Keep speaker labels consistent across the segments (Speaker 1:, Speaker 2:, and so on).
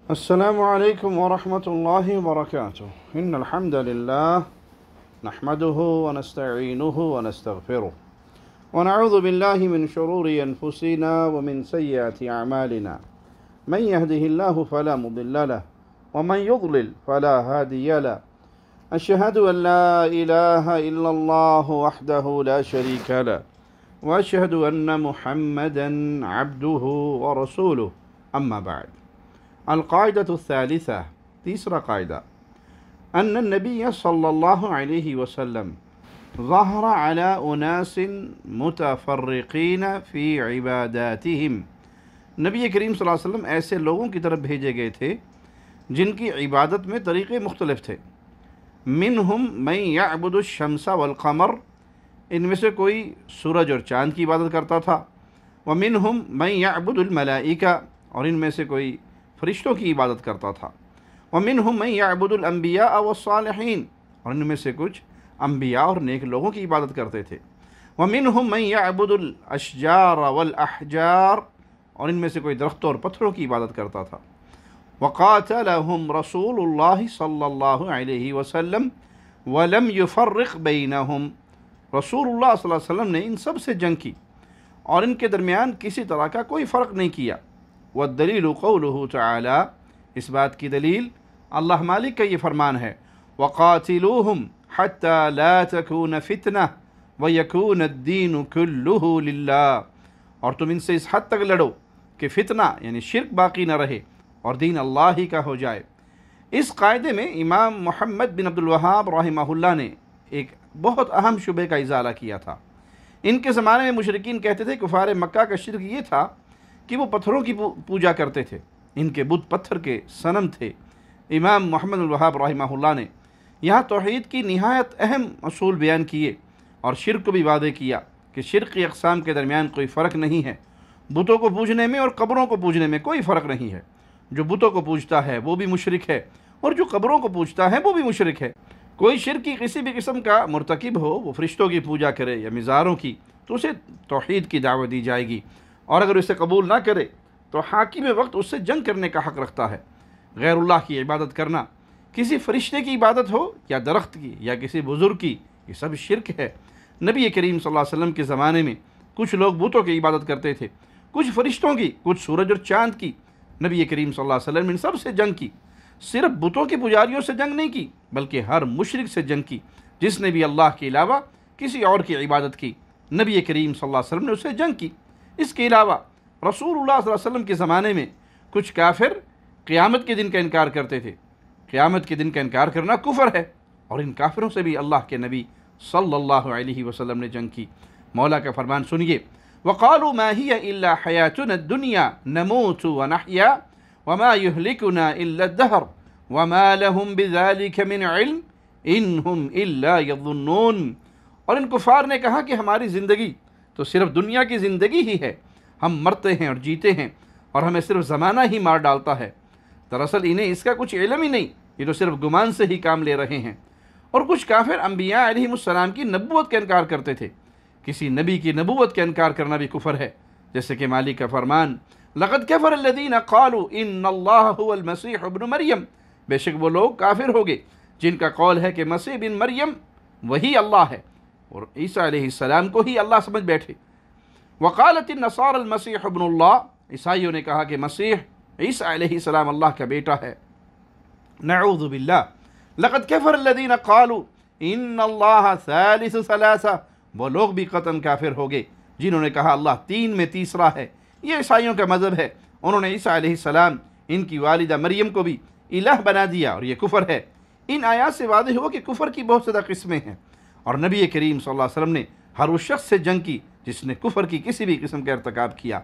Speaker 1: السلام عليكم ورحمة الله وبركاته. إن الحمد لله نحمده ونستعينه ونستغفره ونعوذ بالله من شرور أنفسنا ومن سيئات أعمالنا. من يهده الله فلا مضل له ومن يضلل فلا هادي له. أشهد أن لا إله إلا الله وحده لا شريك له وأشهد أن محمدا عبده ورسوله. أما بعد. القاعدة الثالثة، تیسرا قاعدہ، أن النبي صلى الله عليه وسلم ظهر على أناس متفرقين في عباداتهم. نبی کریم صلی اللہ علیہ وسلم ایسے لوگوں کی طرف بھیجے گئے تھے جن کی عبادت میں طریقے مختلف تھے. منہم من يعبد الشمس والقمر، ان میں سے کوئی سورج اور چاند کی عبادت کرتا تھا. ومنہم من يعبد الملائکہ، اور ان میں سے کوئی فرشتوں کی عبادت کرتا تھا. ومنہم من يعبد الانبیاء والصالحین، اور ان میں سے کچھ انبیاء اور نیک لوگوں کی عبادت کرتے تھے. ومنہم من يعبد الاشجار والاحجار، اور ان میں سے کوئی درختوں اور پتھروں کی عبادت کرتا تھا. وقاتلہم رسول اللہ صلی اللہ علیہ وسلم ولم يفرق بینہم، رسول اللہ صلی اللہ علیہ وسلم نے ان سب سے جنگ کی اور ان کے درمیان کسی طرح کا کوئی فرق نہیں کیا. والدلیل قولہ تعالی، اس بات کی دلیل اللہ مالک کا یہ فرمان ہے، وقاتلوہم حتی لا تکون فتنہ ویکون الدین کلہ للہ، اور تم ان سے اس حد تک لڑو کہ فتنہ یعنی شرک باقی نہ رہے اور دین اللہ ہی کا ہو جائے. اس قاعدے میں امام محمد بن عبد الوہاب رحمہ اللہ نے ایک بہت اہم شبہ کا ازالہ کیا تھا. ان کے زمانے میں مشرکین کہتے تھے، کفار مکہ کا شرک یہ تھا کہ وہ پتھروں کی پوجا کرتے تھے، ان کے بت پتھر کے صنم تھے. امام محمد الوہاب رحمہ اللہ نے یہاں توحید کی نہایت اہم اصول بیان کیے اور شرک کو بھی واضح کیا کہ شرک کی اقسام کے درمیان کوئی فرق نہیں ہے. بتوں کو پوجنے میں اور قبروں کو پوجنے میں کوئی فرق نہیں ہے. جو بتوں کو پوجتا ہے وہ بھی مشرک ہے اور جو قبروں کو پوجتا ہے وہ بھی مشرک ہے. کوئی شرک کی کسی بھی قسم کا مرتکب ہو، وہ فرشتوں کی پوجا کرے یا مزاروں کی، تو اسے توحید کی دعوت دی جائے گی، اور اگر اسے قبول نہ کرے تو حاکم وقت اس سے جنگ کرنے کا حق رکھتا ہے. غیر اللہ کی عبادت کرنا، کسی فرشتے کی عبادت ہو یا درخت کی یا کسی بزرگ کی، یہ سب شرک ہے. نبی کریم صلی اللہ علیہ وسلم کے زمانے میں کچھ لوگ بتوں کی عبادت کرتے تھے، کچھ فرشتوں کی، کچھ سورج اور چاند کی. نبی کریم صلی اللہ علیہ وسلم نے ان سب سے جنگ کی. صرف بتوں کے پجاریوں سے جنگ نہیں کی بلکہ ہر مشرک سے جنگ کی جس نے بھی اللہ کے علاوہ کسی اور کی عبادت کی. نبی کریم صلی اللہ علیہ وسلم نے اس سے جنگ کی. اس کے علاوہ رسول اللہ صلی اللہ علیہ وسلم کے زمانے میں کچھ کافر قیامت کے دن کا انکار کرتے تھے. قیامت کے دن کا انکار کرنا کفر ہے، اور ان کافروں سے بھی اللہ کے نبی صلی اللہ علیہ وسلم نے جنگ کی. مولا کا فرمان سنیے، وقالوا ما هي الا حياتنا الدنيا نموت ونحيا وما يهلكنا الا الدهر وما لهم بذلك من علم ان هم الا يظنون. اور ان کفار نے کہا کہ ہماری زندگی تو صرف دنیا کی زندگی ہی ہے، ہم مرتے ہیں اور جیتے ہیں اور ہمیں صرف زمانہ ہی مار ڈالتا ہے. دراصل انہیں اس کا کچھ علم ہی نہیں، یہ تو صرف گمان سے ہی کام لے رہے ہیں. اور کچھ کافر انبیاء علیہ السلام کی نبوت کا انکار کرتے تھے. کسی نبی کی نبوت کا انکار کرنا بھی کفر ہے، جیسے کہ مالک کا فرمان، لقد کفر الذین قالوا ان اللہ هو المسیح ابن مریم، بے شک وہ لوگ کافر ہو گئے جن کا قول ہے کہ مسیح بن مریم وہی اللہ ہے اور عیسیٰ علیہ السلام کو ہی اللہ سمجھ بیٹھے. وقالت النصارى المسیح ابن اللہ، عیسائیوں نے کہا کہ مسیح عیسیٰ علیہ السلام اللہ کا بیٹا ہے. نعوذ باللہ. لقد کفر الذین قالوا ان اللہ ثالث ثلاثہ، وہ لوگ بھی قطعاً کافر ہو گئے جنہوں نے کہا اللہ تین میں تیسرا ہے. یہ عیسائیوں کا مذہب ہے. انہوں نے عیسیٰ علیہ السلام، ان کی والدہ مریم کو بھی الہ بنا دیا اور یہ کفر ہے. ان آیات سے واضح ہوا کہ کفر کی بہت زیادہ قسمیں ہیں، اور نبی کریم صلی اللہ علیہ وسلم نے ہر اس شخص سے جنگ کی جس نے کفر کی کسی بھی قسم کا ارتکاب کیا.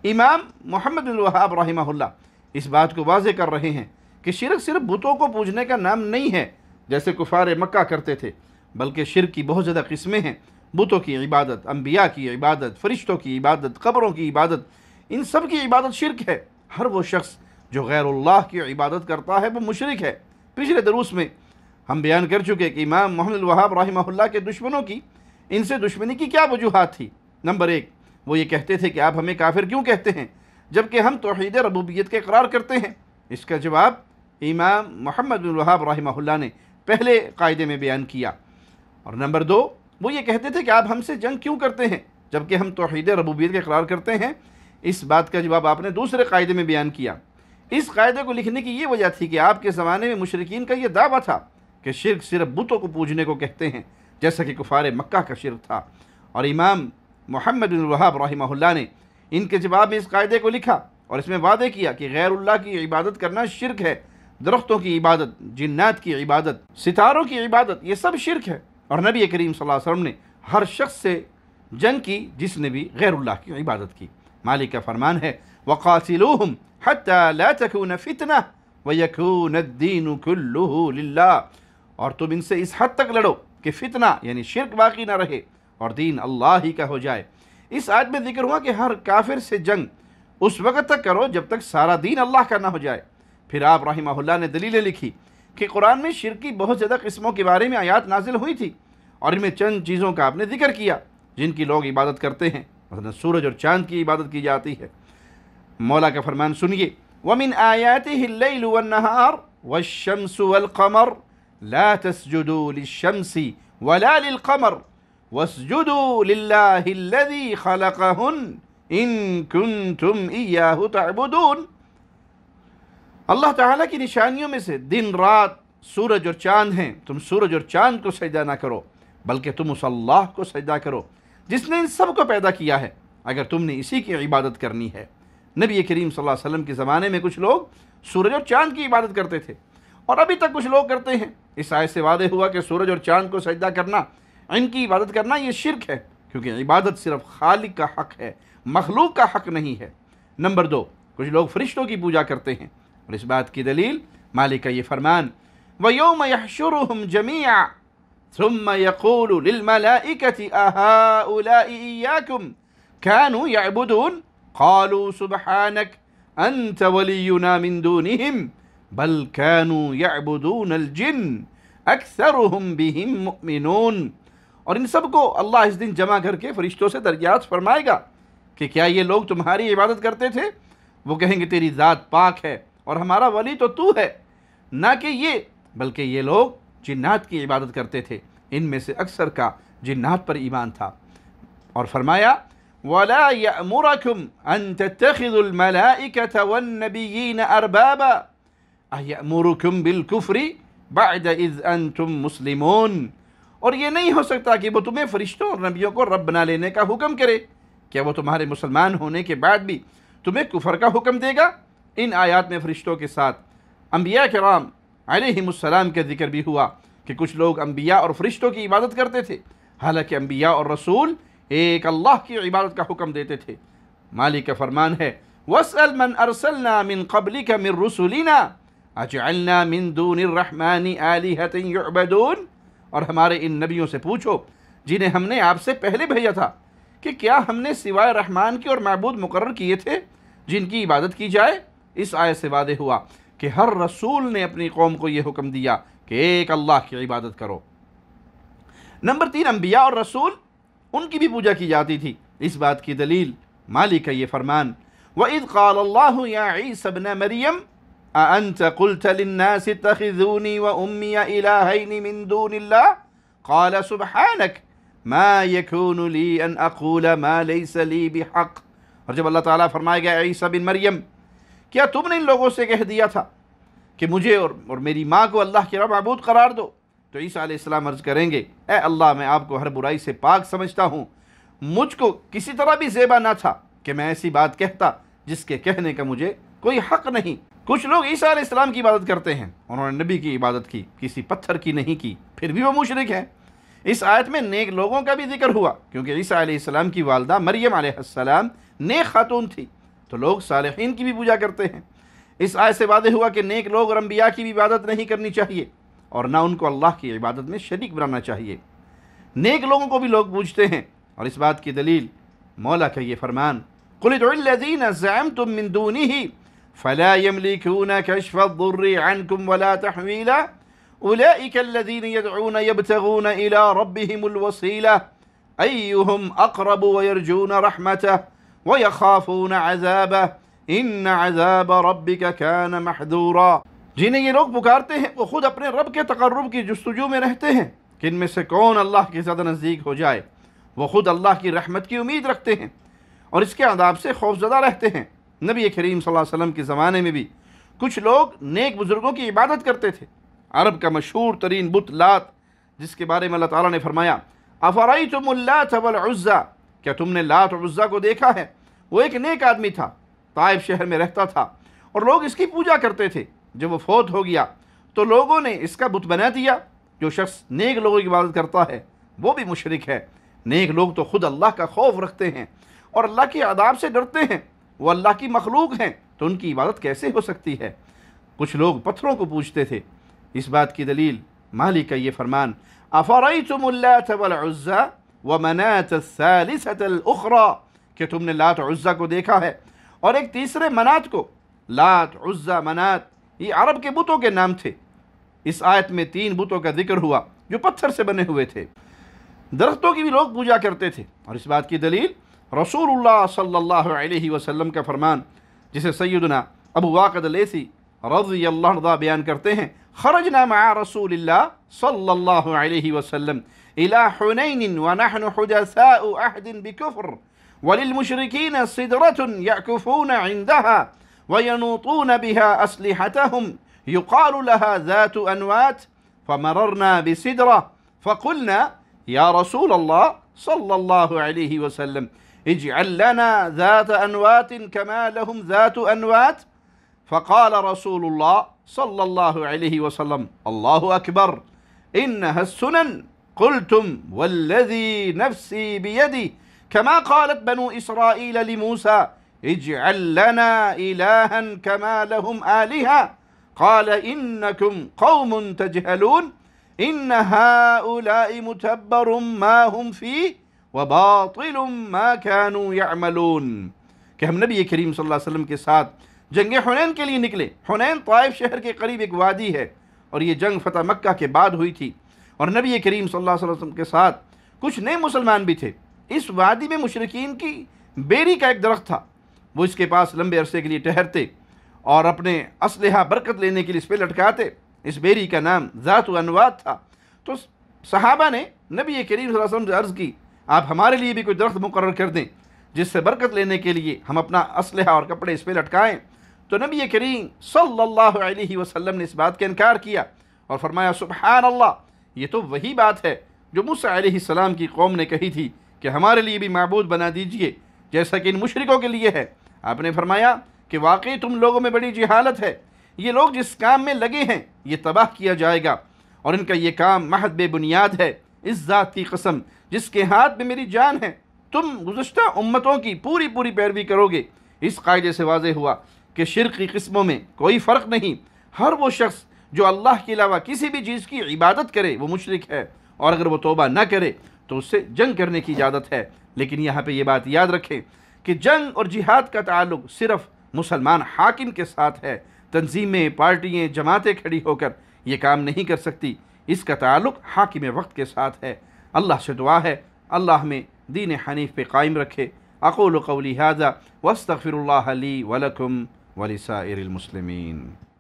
Speaker 1: امام محمد بن الوہاب رحمہ اللہ اس بات کو واضح کر رہے ہیں کہ شرک صرف بتوں کو پوجنے کا نام نہیں ہے جیسے کفار مکہ کرتے تھے، بلکہ شرک کی بہت زیادہ قسمیں ہیں. بتوں کی عبادت، انبیاء کی عبادت، فرشتوں کی عبادت، قبروں کی عبادت، ان سب کی عبادت شرک ہے. ہر وہ شخص جو غیر اللہ کی عبادت کرتا ہے وہ مشرک ہے. پچھلے دروس میں ہم بیان کر چکے کہ امام محمد الوہاب رحمہ اللہ کے دشمنوں کی ان سے دشمنی کی کیا وجوہات تھی. نمبر ایک، وہ یہ کہتے تھے کہ آپ ہمیں کافر کیوں کہتے ہیں جبکہ ہم توحید ربوبیت کے اقرار کرتے ہیں. اس کا جواب امام محمد بن وہاب رحمہ اللہ نے پہلے قاعدے میں بیان کیا۔ اور نمبر 2، وہ یہ کہتے تھے کہ آپ ہم سے جنگ کیوں کرتے ہیں جبکہ ہم توحید ربوبیت کا اقرار کرتے ہیں؟ اس بات کا جواب آپ نے دوسرے قاعدے میں بیان کیا۔ اس قاعدے کو لکھنے کی یہ وجہ تھی کہ آپ کے زمانے میں مشرکین کا یہ دعویٰ تھا کہ شرک صرف بتوں کو پوجنے کو کہتے ہیں، جیسا کہ کفار مکہ کا شرک تھا، اور امام محمد بن وہاب رحمہ اللہ نے ان کے جواب میں اس قاعدے کو لکھا اور اس میں وعدے کیا کہ غیر اللہ کی عبادت کرنا شرک ہے، درختوں کی عبادت، جنات کی عبادت، ستاروں کی عبادت، یہ سب شرک ہے۔ اور نبی کریم صلی اللہ علیہ وسلم نے ہر شخص سے جنگ کی جس نے بھی غیر اللہ کی عبادت کی۔ مالک کا فرمان ہے وَقَاتِلُوهُمْ حَتَّى لَا تَكُونَ فِتْنَةٌ وَيَكُونَ الدِّينُ كُلُّهُ لِلَّهِ، اور تم ان سے اس حد تک لڑو کہ فتنہ یعنی شرک باقی نہ رہے اور دین اللہ ہی کا ہو جائے۔ اس آیت میں ذکر ہوا کہ ہر کافر سے جنگ اس وقت تک کرو جب تک سارا دین اللہ کا نہ ہو جائے۔ پھر آپ رحمہ اللہ نے دلیلیں لکھی کہ قرآن میں شرک کی بہت زیادہ قسموں کے بارے میں آیات نازل ہوئی تھی، اور ان میں چند چیزوں کا آپ نے ذکر کیا جن کی لوگ عبادت کرتے ہیں، مثلا سورج اور چاند کی عبادت کی جاتی ہے۔ مولا کا فرمان سنیے وَمِنْ آيَاتِهِ اللَّيْلُ وَالنَّهَارُ وَالشَّمْسُ وَالْقَمَرُ لَا تَسْجُدُوا لِلشَّمْسِ وَلَا لِلْقَمَرِ وَاسْجُدُوا لِلَّهِ الَّذِي خَلَقَهُنَّ إِن كُنتُمْ إِيَّاهُ تَعْبُدُونَ۔ اللہ تعالیٰ کی نشانیوں میں سے دن رات سورج اور چاند ہیں، تم سورج اور چاند کو سجدہ نہ کرو بلکہ تم اس اللہ کو سجدہ کرو جس نے ان سب کو پیدا کیا ہے، اگر تم نے اسی کی عبادت کرنی ہے۔ نبی کریم صلی اللہ علیہ وسلم کے زمانے میں کچھ لوگ سورج اور چاند کی عبادت کرتے تھے، اور ابھی تک کچھ لوگ کرتے ہیں۔ اس آیت سے واضح ہوا کہ سورج اور چاند کو سجدہ کرنا، ان کی عبادت کرنا یہ شرک ہے، کیونکہ عبادت صرف خالق کا حق ہے، مخلوق کا حق نہیں ہے۔ نمبر 2، کچھ لوگ فرشتوں کی پوجا کرتے ہیں، اور اس بات کی دلیل مالک کا یہ فرمان وَيَوْمَ يَحْشُرُهُمْ جَمِيعًا ثُمَّ يَقُولُ لِلْمَلَائِكَةِ أَهَؤُلَاءِ إِيَّاكُمْ كَانُوا يَعْبُدُونَ قَالُوا سُبْحَانَكَ أَنْتَ وَلِيُّنَا مِن دُونِهِمْ بَلْ كَانُوا يَعْبُدُونَ الْجِنَّ أَكْثَرُهُمْ بِهِمْ مُؤْمِنُونَ۔ اور ان سب کو اللہ اس دن جمع کر کے فرشتوں سے دریافت فرمائے گا کہ کیا یہ لوگ تمہاری عبادت کرتے تھے؟ وہ کہیں گے تیری ذات پاک ہے اور ہمارا ولی تو ہے، نہ کہ یہ، بلکہ یہ لوگ جنات کی عبادت کرتے تھے، ان میں سے اکثر کا جنات پر ایمان تھا۔ اور فرمایا وَلَا يَأْمُرَكُمْ أَن تَتَّخِذُوا الْمَلَائِكَةَ وَالنَّبِيِّينَ أَرْبَابًا أَيَأْمُرُكُمْ بِالْكُفْرِ بَعْدَ إِذْ أَنْتُمْ مُسْلِمُونَ۔ اور یہ نہیں ہو سکتا کہ وہ تمہیں فرشتوں اور نبیوں کو رب بنا لینے کا حکم کرے، کیا وہ تمہارے مسلمان ہونے کے بعد بھی تمہیں کفر کا حکم دے گا؟ ان آیات میں فرشتوں کے ساتھ انبیاء کرام علیہم السلام کا ذکر بھی ہوا کہ کچھ لوگ انبیاء اور فرشتوں کی عبادت کرتے تھے، حالانکہ انبیاء اور رسول ایک اللہ کی عبادت کا حکم دیتے تھے۔ مالک کا فرمان ہے وَاسْأَلْ مَنْ أَرْسَلْنَا مِنْ قَبْلِكَ مِنْ رُسُلِنَا أَجْعَلْنَا مِنْ دُونِ الرَّحْمَنِ آلِهَةً يُعْبَدُونَ۔ اور ہمارے ان نبیوں سے پوچھو جنہیں ہم نے آپ سے پہلے بھیجا تھا کہ کیا ہم نے سوائے رحمان کے اور معبود مقرر کیے تھے جن کی عبادت کی جائے؟ اس آیت سے واضح ہوا کہ ہر رسول نے اپنی قوم کو یہ حکم دیا کہ ایک اللہ کی عبادت کرو۔ نمبر 3، انبیاء اور رسول ان کی بھی پوجا کی جاتی تھی۔ اس بات کی دلیل مالک کا یہ فرمان وَإِذْ قَالَ اللَّهُ يَا عِيسَى ابْنَ مَرْيَمَ أَأَنْتَ قُلْتَ لِلنَّاسِ اتَّخِذُونِي وَأُمِّيَ إِلَٰهَيْنِ مِن دُونِ اللَّهِ قَالَ سُبْحَانَكَ مَا يَكُونُ لِي أَنْ أَقُولَ مَا لَيْسَ لِي بِحَقٍّ۔ اور جب اللہ تعالیٰ فرمائے گا عیسیٰ بن مریم، کیا تم نے ان لوگوں سے کہہ دیا تھا کہ مجھے اور میری ماں کو اللہ کے رب معبود قرار دو؟ تو عیسیٰ علیہ السلام عرض کریں گے اے اللہ، میں آپ کو ہر برائی سے پاک سمجھتا ہوں، مجھ کو کسی طرح بھی زیبا نہ تھا کہ میں ایسی بات کہتا جس کے کہنے کا مجھے کوئی حق نہیں۔ کچھ لوگ عیسیٰ علیہ السلام کی عبادت کرتے ہیں، انہوں نے نبی کی عبادت کی، کسی پتھر کی نہیں کی، پھر بھی وہ مشرک ہیں۔ اس آیت میں نیک لوگوں کا بھی ذکر ہوا کیونکہ عیسیٰ علیہ السلام کی والدہ مریم علیہ السلام نیک خاتون تھی، تو لوگ صالحین کی بھی پوجا کرتے ہیں۔ اس آیت سے واضح ہوا کہ نیک لوگ اور انبیاء کی بھی عبادت نہیں کرنی چاہیے اور نہ ان کو اللہ کی عبادت میں شریک بنانا چاہیے۔ نیک لوگوں کو بھی لوگ پوجتے ہیں، اور اس بات کی دلیل مولا کا یہ فرمان قُلِ ادْعُوا الَّذِينَ زَعَمْتُم مِّن دُونِهِ فَلَا يَمْلِكُونَ كَشْفَ الضُّرِّ عَنكُمْ وَلَا تَحْوِيلًا أُولَٰئِكَ الَّذِينَ يَدْعُونَ يَبْتَغُونَ إِلَىٰ رَبِّهِمُ الْوَسِيلَةَ أَيُّهُمْ أَقْرَبُ وَيَرْجُونَ رَحْمَتَهُ وَيَخَافُونَ عَذَابَهُ ان عذاب ربک کان محذورا۔ جنہیں یہ لوگ پکارتے ہیں وہ خود اپنے رب کے تقرب کی جستجو میں رہتے ہیں کہ ان میں سے کون اللہ کے زیادہ نزدیک ہو جائے۔ وہ خود اللہ کی رحمت کی امید رکھتے ہیں اور اس کے عذاب سے خوفزدہ رہتے ہیں۔ نبی کریم صلی اللہ علیہ وسلم کے زمانے میں بھی کچھ لوگ نیک بزرگوں کی عبادت کرتے تھے۔ عرب کا مشہور ترین بت لات، جس کے بارے میں اللہ تعالیٰ نے فرمایا افرأیتم اللات والعزی، کیا تم نے لات و عزیٰ کو دیکھا ہے؟ وہ ایک نیک آدمی تھا، طائف شہر میں رہتا تھا اور لوگ اس کی پوجا کرتے تھے۔ جب وہ فوت ہو گیا تو لوگوں نے اس کا بت بنا دیا۔ جو شخص نیک لوگوں کی عبادت کرتا ہے وہ بھی مشرک ہے۔ نیک لوگ تو خود اللہ کا خوف رکھتے ہیں اور اللہ کے عذاب سے ڈرتے ہیں۔ وہ اللہ کی مخلوق ہیں تو ان کی عبادت کیسے ہو سکتی ہے؟ کچھ لوگ پتھروں کو پوجتے تھے۔ اس بات کی دلیل مالک کا یہ فرمان افرأیتم اللات والعزی ومناة الثالثة الأخرى، کہ تم نے لات و عزیٰ کو دیکھا ہے اور ایک تیسرے منات کو۔ لات، عزیٰ، منات یہ عرب کے بتوں کے نام تھے۔ اس آیت میں 3 بتوں کا ذکر ہوا جو پتھر سے بنے ہوئے تھے۔ درختوں کی بھی لوگ پوجا کرتے تھے اور اس بات کی دلیل رسول اللہ صلی اللہ علیہ وسلم کا فرمان، جسے سیدنا ابو واقد لیثی رضی اللہ عنہ بیان کرتے ہیں خرجنا مع رسول اللہ صلی اللہ علیہ وسلم الى حنین ونحن حدثاء عہد بکفر وللمشرکین صدرة یعکفون عندها وینوطون بها اسلحتهم يقال لها ذات انوات فمررنا بصدرة فقلنا یا رسول اللہ صلی اللہ علیہ وسلم اجعل لنا ذات انوات كما لهم ذات انوات فقال رسول الله صلى الله عليه وسلم الله أكبر إنها السنن قلتم والذي نفسي بيدي كما قالت بنو إسرائيل لموسى اجعل لنا إلها كما لهم آلهة قال إنكم قوم تجهلون إن هؤلاء متبر ما هم فيه وباطل ما كانوا يعملون۔ کہ ہم نبی کریم صلی اللہ علیہ وسلم کے ساتھ جنگ حنین کے لیے نکلے۔ حنین طائف شہر کے قریب ایک وادی ہے اور یہ جنگ فتح مکہ کے بعد ہوئی تھی، اور نبی کریم صلی اللہ علیہ وسلم کے ساتھ کچھ نئے مسلمان بھی تھے۔ اس وادی میں مشرکین کی بیری کا ایک درخت تھا، وہ اس کے پاس لمبے عرصے کے لیے ٹہرتے اور اپنے اسلحہ برکت لینے کے لیے اس پہ لٹکاتے۔ اس بیری کا نام ذات انوات تھا۔ تو صحابہ نے نبی کریم صلی اللہ علیہ وسلم سے عرض کی آپ ہمارے لیے بھی کوئی درخت مقرر کر دیں جس سے برکت لینے کے لیے ہم اپنا اسلحہ اور کپڑے اس پہ لٹکائیں۔ تو نبی کریم صلی اللہ علیہ وسلم نے اس بات کا انکار کیا اور فرمایا سبحان اللہ، یہ تو وہی بات ہے جو موسیٰ علیہ السلام کی قوم نے کہی تھی کہ ہمارے لیے بھی معبود بنا دیجئے جیسا کہ ان مشرکوں کے لیے ہے۔ آپ نے فرمایا کہ واقعی تم لوگوں میں بڑی جہالت ہے، یہ لوگ جس کام میں لگے ہیں یہ تباہ کیا جائے گا اور ان کا یہ کام محض بے بنیاد ہے۔ اس ذات کی قسم جس کے ہاتھ میں میری جان ہے، تم گزشتہ امتوں کی پوری پیروی کرو گے۔ اس قاعدے سے واضح ہوا کہ شرک کی قسموں میں کوئی فرق نہیں۔ ہر وہ شخص جو اللہ کے علاوہ کسی بھی چیز کی عبادت کرے وہ مشرک ہے، اور اگر وہ توبہ نہ کرے تو اس سے جنگ کرنے کی اجازت ہے۔ لیکن یہاں پہ یہ بات یاد رکھیں کہ جنگ اور جہاد کا تعلق صرف مسلمان حاکم کے ساتھ ہے۔ تنظیمیں، پارٹیاں، جماعتیں کھڑی ہو کر یہ کام نہیں کر سکتی۔ اس کا تعلق حاکم وقت کے ساتھ ہے۔ اللہ سے دعا ہے اللہ ہمیں دین حنیف پہ قائم رکھے۔ اقول قولی ھذا واستغفر اللہ لی ولکم ولسائر المسلمین۔